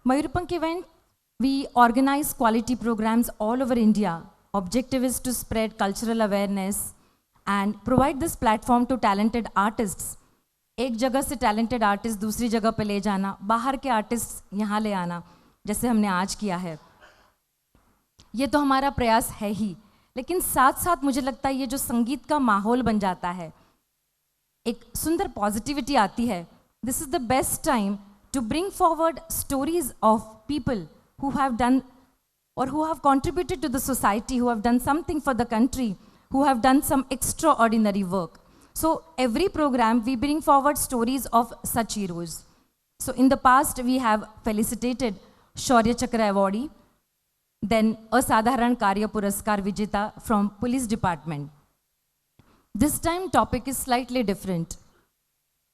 Mayurpank event, we organize quality programs all over India. Objective is to spread cultural awareness and provide this platform to talented artists. एक जगह से talented artist दूसरी जगह पे ले जाना, बाहर के artists यहाँ ले आना, जैसे हमने आज किया है. ये तो हमारा प्रयास है ही, लेकिन साथ साथ मुझे लगता है ये जो संगीत का माहौल बन जाता है, एक सुंदर पॉजिटिविटी आती है. This is the best time to bring forward stories of people who have done or who have contributed to the society, who have done something for the country, who have done some extraordinary work. So every program we bring forward stories of such heroes. So in the past we have felicitated Shaurya Chakra awardee, then Asadharan Karya Puraskar Vijeta from Police Department. This time topic is slightly different.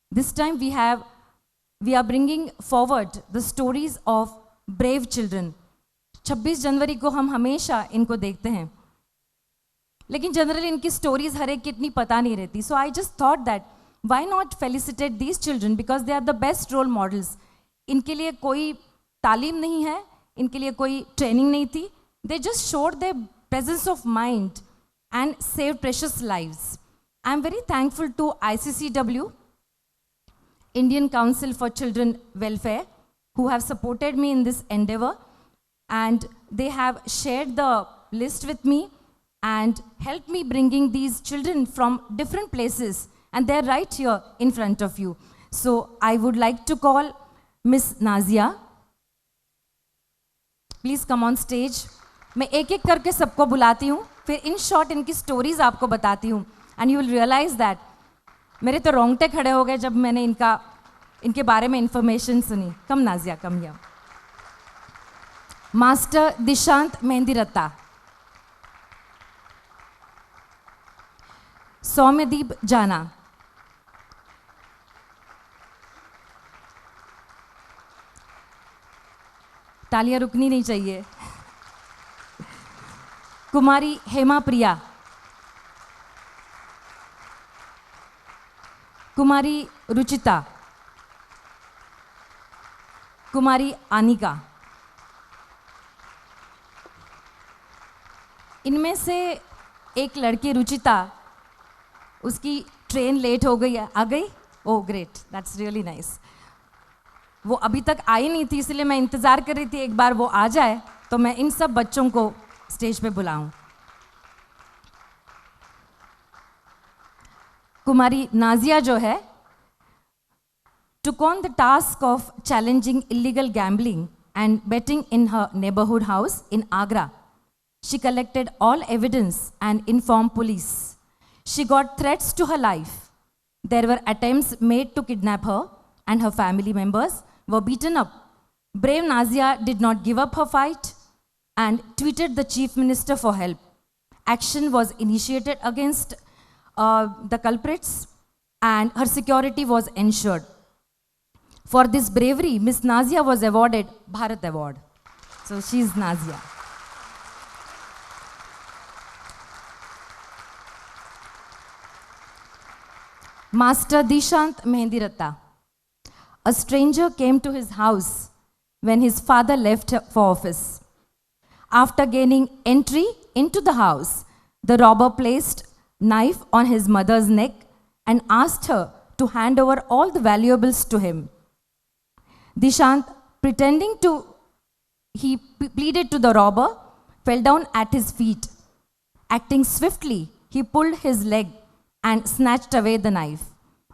This time we are bringing forward the stories of brave children. 26 जनवरी को हम हमेशा इनको देखते हैं, लेकिन generally इनकी stories हर एक की इतनी पता नहीं रहती. So I just thought that why not felicitate these children, because they are the best role models. इनके लिए कोई तालीम नहीं है, इनके लिए कोई ट्रेनिंग नहीं थी. They just showed their presence of mind and save precious lives. I am very thankful to ICCW, Indian Council for Children Welfare, who have supported me in this endeavor, and they have shared the list with me and helped me bringing these children from different places, and they're right here in front of you. So I would like to call Miss Nazia. Please come on stage. मैं एक एक करके सबको बुलाती हूँ, फिर in short इनकी stories आपको बताती हूँ, and you will realize that मेरे तो रोंगटे खड़े हो गए जब मैंने इनके बारे में इंफॉर्मेशन सुनी. Come Nazia, come here. Master Dishant Mehndiratta, Saumyadeep Jana, तालियां रुकनी नहीं चाहिए. कुमारी हेमा प्रिया, कुमारी रुचिता, कुमारी आनिका. इनमें से एक लड़की रुचिता, उसकी ट्रेन लेट हो गई है. आ गई? Oh great, that's really nice. वो अभी तक आई नहीं थी, इसलिए मैं इंतज़ार कर रही थी एक बार वो आ जाए तो मैं इन सब बच्चों को स्टेज पे बुलाऊं. कुमारी नाजिया जो है, took on the task of challenging illegal gambling and betting in her neighborhood house in Agra. She collected all evidence and informed police. She got threats to her life. There were attempts made to kidnap her, and her family members were beaten up. Brave Nazia did not give up her fight and tweeted the chief minister for help. Action was initiated against the culprits, and her security was ensured. For this bravery, Miss Nazia was awarded Bharat Award. So she is Nazia. Master Dishant Mehendiratta. A stranger came to his house when his father left for office. After gaining entry into the house, the robber placed knife on his mother's neck and asked her to hand over all the valuables to him. Dishant, he pleaded to the robber, fell down at his feet. Acting swiftly, he pulled his leg and snatched away the knife.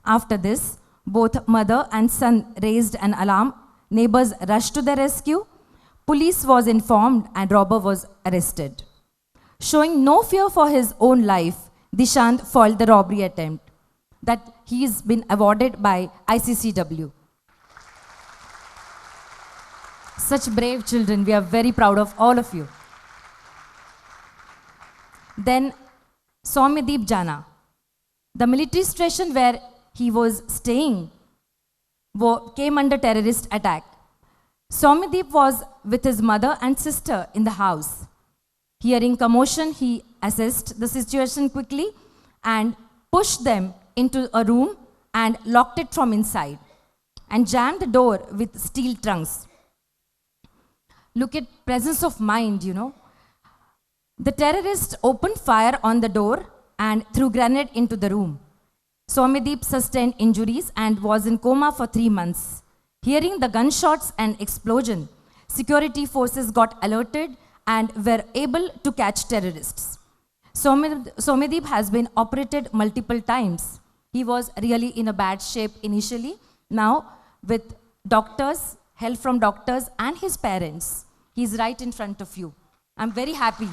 After this, both mother and son raised an alarm. Neighbors rushed to the rescue. Police was informed and robber was arrested. Showing no fear for his own life, Dishant foiled the robbery attempt. That he has been awarded by ICCW. Such brave children, we are very proud of all of you. Then Soumyadeep Jana, the military station where he was staying came under terrorist attack. Soumyadeep was with his mother and sister in the house. Hearing commotion, he assessed the situation quickly and pushed them into a room and locked it from inside and jammed the door with steel trunks. Look at presence of mind, you know. The terrorist opened fire on the door and threw grenade into the room. Soumyadeep sustained injuries and was in coma for 3 months. Hearing the gunshots and explosion, security forces got alerted and were able to catch terrorists. Soumyadeep has been operated multiple times. He was really in a bad shape initially. Now, with doctors, help from doctors and his parents, he's right in front of you. I'm very happy.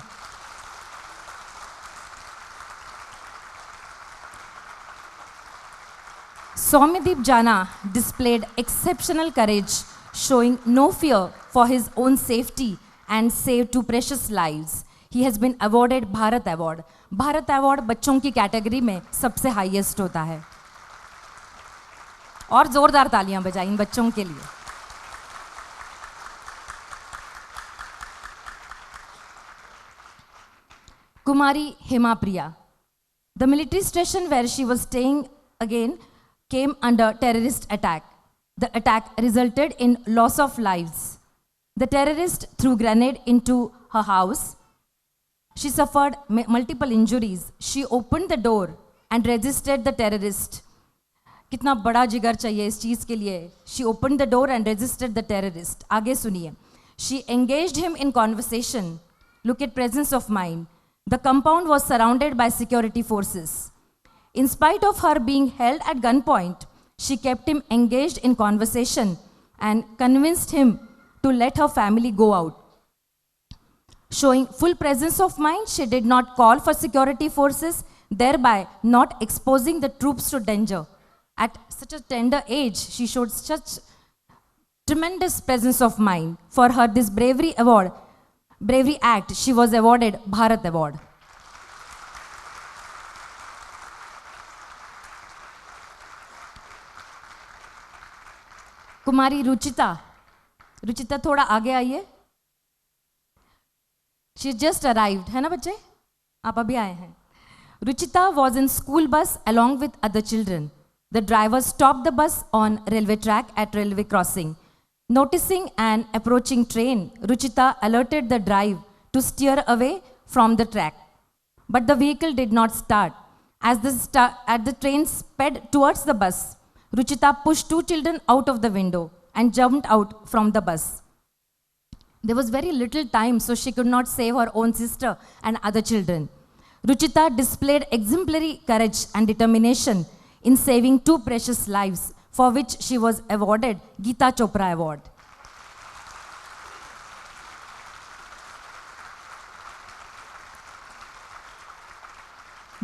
Soumyadeep Jana displayed exceptional courage, showing no fear for his own safety and saved 2 precious lives. He has been awarded Bharat Award. Bharat Award बच्चों की category में सबसे highest होता है. और जोरदार तालियां बजाएं इन बच्चों के लिए. Kumari Hemapriya. The military station where she was staying again came under terrorist attack. The attack resulted in loss of lives. The terrorist threw grenade into her house. She suffered multiple injuries. She opened the door and resisted the terrorist. कितना बड़ा जिगर चाहिए इस चीज़ के लिए. She opened the door and resisted the terrorist. आगे सुनिए. She engaged him in conversation. Look at presence of mind. The compound was surrounded by security forces. In spite of her being held at gunpoint, she kept him engaged in conversation and convinced him to let her family go out. Showing full presence of mind, she did not call for security forces, thereby not exposing the troops to danger. At such a tender age, she showed such tremendous presence of mind. For her this bravery act, she was awarded Bharat Award. कुमारी रुचिता थोड़ा आगे आइए. She just arrived, है ना बच्चे? आप अभी आए हैं. Ruchita was in school bus along with other children. The driver stopped the bus on railway track at railway crossing. Noticing an approaching train, Ruchita alerted the driver to steer away from the track. But the vehicle did not start. As the train sped towards the bus, Ruchita pushed 2 children out of the window and jumped out from the bus. There was very little time, so she could not save her own sister and other children. Ruchita displayed exemplary courage and determination in saving 2 precious lives, for which she was awarded Geeta Chopra Award.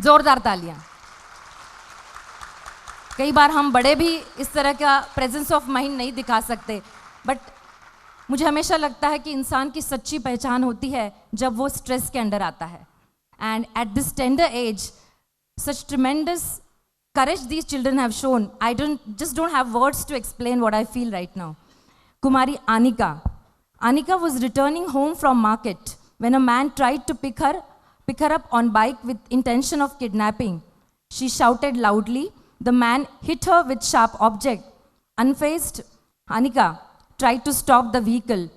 जोरदार तालियां. कई बार हम बड़े भी इस तरह का presence of mind नहीं दिखा सकते, बट मुझे हमेशा लगता है कि इंसान की सच्ची पहचान होती है जब वो स्ट्रेस के अंडर आता है. And at this tender as, such tremendous courage these children have shown. I don't have words to explain what I feel right now. Kumari Anika. Anika was returning home from market when a man tried to pick her up on bike with intention of kidnapping. She shouted loudly. The man hit her with sharp object. Unfazed, Anika tried to stop the vehicle.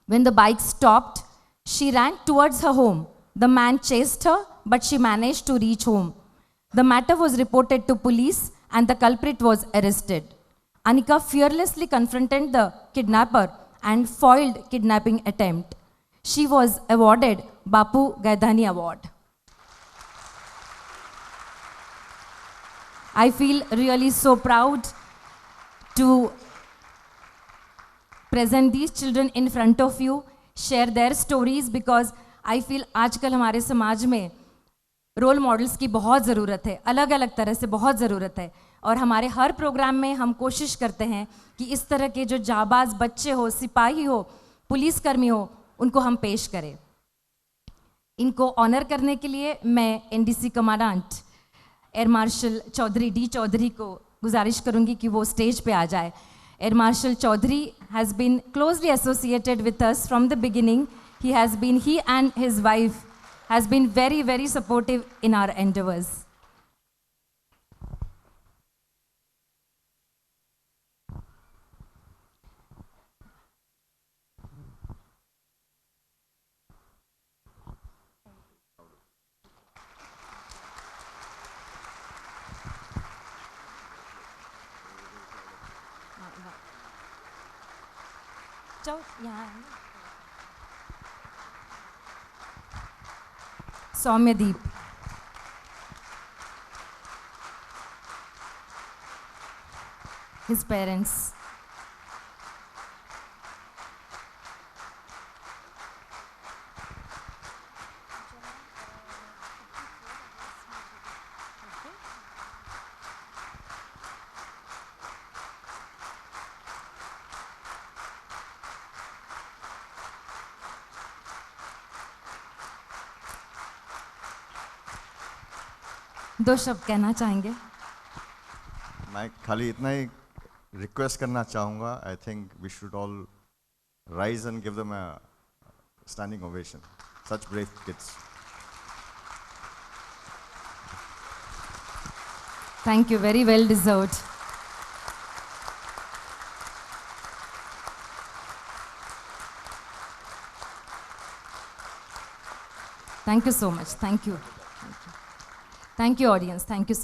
When the bike stopped, she ran towards her home. The man chased her, but she managed to reach home. The matter was reported to police and the culprit was arrested. Anika fearlessly confronted the kidnapper and foiled kidnapping attempt. She was awarded Bapu Gaidhani Award. I feel really so proud to present these children in front of you, share their stories, because I feel आजकल हमारे समाज में role models की बहुत ज़रूरत है, अलग अलग तरह से बहुत ज़रूरत है. और हमारे हर प्रोग्राम में हम कोशिश करते हैं कि इस तरह के जो जाबाज बच्चे हो, सिपाही हो, पुलिसकर्मी हो, उनको हम पेश करें. इनको ऑनर करने के लिए मैं NDC commandant air marshal Chaudhary D Chaudhary को गुजारिश करूंगी कि वो स्टेज पे आ जाए. Air marshal Chaudhary has been closely associated with us from the beginning. He and his wife has been very, very supportive in our endeavors. Pass out. Yeah. Soumyadeep. His parents. दो शब्द कहना चाहेंगे? मैं खाली इतना ही रिक्वेस्ट करना चाहूँगा. I think we should all rise and give them a standing ovation. Such brave kids. Thank you, very well deserved. Thank you so much. Thank you. Thank you, audience. Thank you so